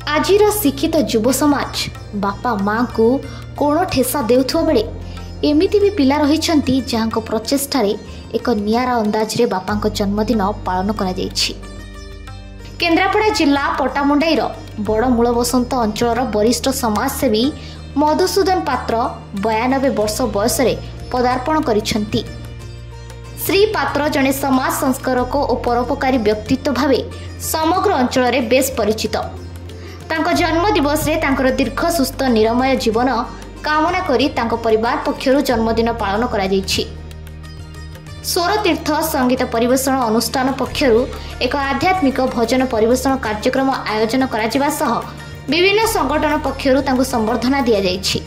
आजिर शिक्षित युव समाज बापा माँ को कोण ठेसा देउथुवा बेले एमिति भी पिला रहिछंती जहांको प्रचेष्टारे एक नियारा अंदाजरे बापांको जन्मदिन पालन करा जायछि। केन्द्रापड़ा जिला पटामुंडाईर बड़ मूल बसंत अंचलर वरिष्ठ समाजसेवी मधुसूदन पात्र 92 वर्ष बयस पदार्पण करिछंती। श्री पात्र जने समाज संस्कारक और परोपकारी व्यक्तित्व भावे समग्र अंचल में बेस परिचित। तांको जन्म दिवस रे तांकर दीर्घ सुस्थ निरमय जीवन कामना करी तांको परिवार पक्षरु जन्मदिन पालन करा जायछि। स्वरतीर्थ संगीत परिवेषण अनुष्ठान पक्षरु एक आध्यात्मिक भजन परिवेषण कार्यक्रम आयोजन करा जिबा सह विभिन्न संगठन पक्षरु तांको संबर्धना दिया जायछि।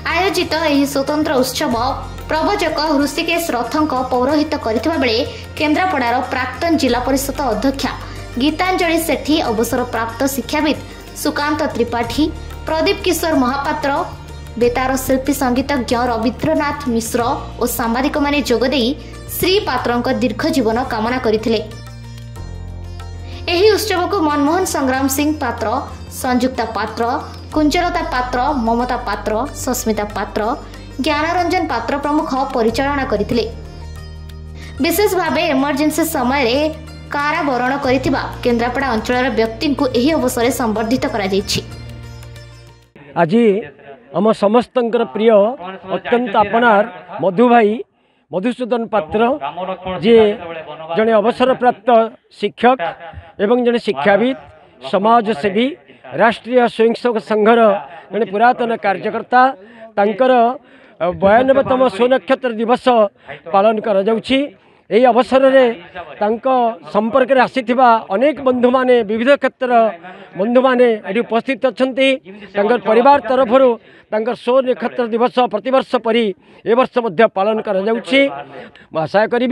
आयोजित एही स्वतंत्र उत्सव प्रवचक ऋषिकेश रथंक पौरोहित करथिबा बेले केन्द्रापड़ार प्राक्तन जिला परिषद अध्यक्षा गीतांजलि सेठी, अवसर प्राप्त शिक्षाविद सुकांत त्रिपाठी, प्रदीप किशोर महापात्र, बेतार शिल्पी संगीतज्ञ रवीन्द्रनाथ मिश्र और सांबादिक माने जोगदेई श्री पात्रंक दीर्घ जीवन कामना करथिले। एही उत्सव को मनमोहन संग्राम सिंह पात्र, संयुक्ता पात्र, कुंजलता पात्र, ममता पात्र, सस्मिता पात्र, ज्ञानरंजन पात्र प्रमुख परिचालना करथिले। विशेष भाव इमरजेंसी समय कारावरण करिथिबा केन्द्रापड़ा अंचलर व्यक्ति को एही अवसर संबर्धित करा जायछि। आज आम समस्तंकर प्रिय अत्यंत अपनार मधु भाई मधुसूदन पात्र जे जड़े अवसर प्राप्त शिक्षक एवं जड़े शिक्षाविद समाजसेवी राष्ट्रीय स्वयंसेवक संघर जड़े पुरातन कार्यकर्ता तांकर 92तम सुनक्षत्र दिवस पालन करा जाउछि। यही अवसर में संपर्क में आसीथिबा अनेक बंधु माने विविध क्षेत्र बंधु माने एटी उपस्थित अच्छंती। परिवार तरफरु सुनक्षत्र दिवस प्रतिवर्ष परी ए वर्ष मध्य पालन करा जाउछि। मैं आशा करी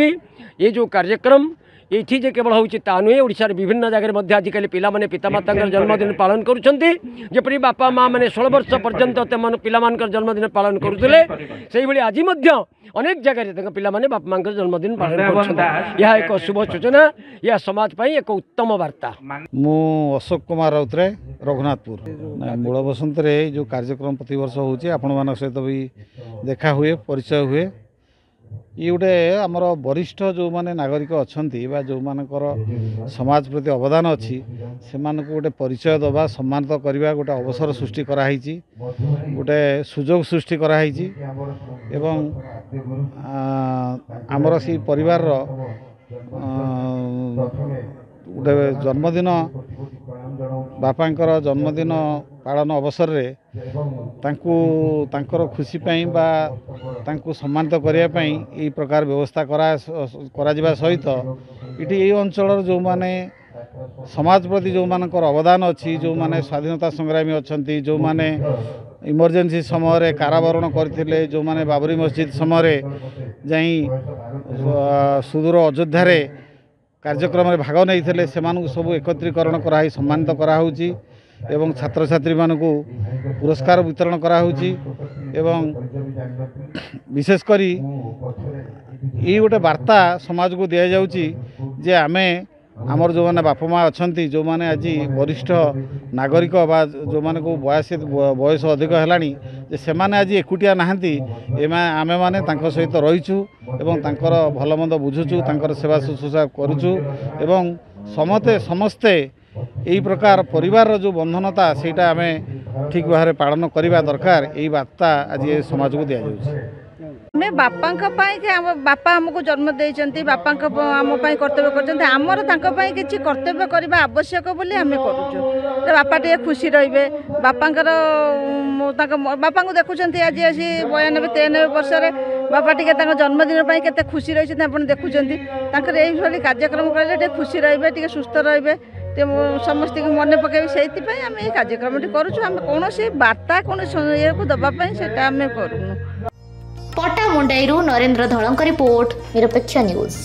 ये जो कार्यक्रम ये जे केवल होउछि ता नुहे, ओडिशार विभिन्न जगह आजिकल पिला माने पितामाता जन्मदिन पालन करुछंती। जेपरि बापा माँ माने 16 वर्ष पर्यंत तेमान पिलामानकर जन्मदिन पालन करुथिले, सेहि भली आज मध्य अनेक जगह पिला माने बापा माँ जन्मदिन पालन करुछंती। यह एक शुभ सूचना, यह समाज पई एक उत्तम वार्ता। मु अशोक कुमार राउतरे रघुनाथपुर मूल बसंत रे जो कार्यक्रम प्रति वर्ष होउछि आपण मान सहित भी देखा हुए, परिचय हुए। ये गोटे आमर वरिष्ठ जो माने नागरिक अच्छी जो मानकर समाज प्रति अवदान अच्छी से गोटे परिचय दबा सम्मानित करवा गोटे अवसर सृष्टि कराई, गोटे सुजोग सृष्टि कराई एवं आमर से परिवार गोटे जन्मदिन बापांकर जन्मदिन पालन अवसर रे तांकर खुशी पाई बा तांको सम्मानित करिया पाई एई प्रकार व्यवस्था करा जिबा सहित इटी एई अंचलर जो माने समाज प्रति जो मानकर अवदान अच्छी, जो माने स्वाधीनता संग्रामी अच्छी, जो माने इमरजेंसी समय रे कारावरण करथिले, जो माने बाबरी मस्जिद समय जाई सुदूर अयोध्या रे कार्यक्रम में भाग नहीं थे, सब एकत्रीकरण कराई सम्मानित कराऊँगी एवं छात्र छात्री मानू पुरस्कार वितरण कराऊँगी एवं विशेषकर ये गोटे वार्ता समाज को दि जाऊँगी जे आमे आमर जो मैंने बापा माँ अच्छा जो मैंने आज वरिष्ठ नागरिक बा जो मैंने को बयस अधिक है से माने आज एकुटिया नहांती आमे माने तांको सहित रहीचु एवं तांकर भल मंद बुझुचु, तांकर सेवा शुश्रूषा करुचु एवं समस्ते यही प्रकार परिवार जो बंधनता सेटा आमे ठीक भाव में पालन करने दरकार। यही वार्ता आज समाज को दि जाऊँगी। मैं बापा बापा आमको जन्म देइचंती, बापा आम कर्तव्य करचंती, आमर तांको किछि कर्तव्य करबा आवश्यक बोली आमे करूछु। बापा टे खुशी रहिबे, बापांकर बापा को देखुचंती आज आसी 92-93 वर्ष रे बापा टिके तांको जन्मदिन पई केते खुशी रहिछंती आपण देखुचंती। तांकर एई भली कार्यक्रम करले टे खुशी रहिबे, टिके सुस्थ रहिबे, समस्त मन पकड़े से कार्यक्रम करुँ। आम कौन वार्ता कौन ये दवापाई से करूँ। पटामुंडाईरू नरेंद्र धड़ंक रिपोर्ट, निरपेक्ष न्यूज।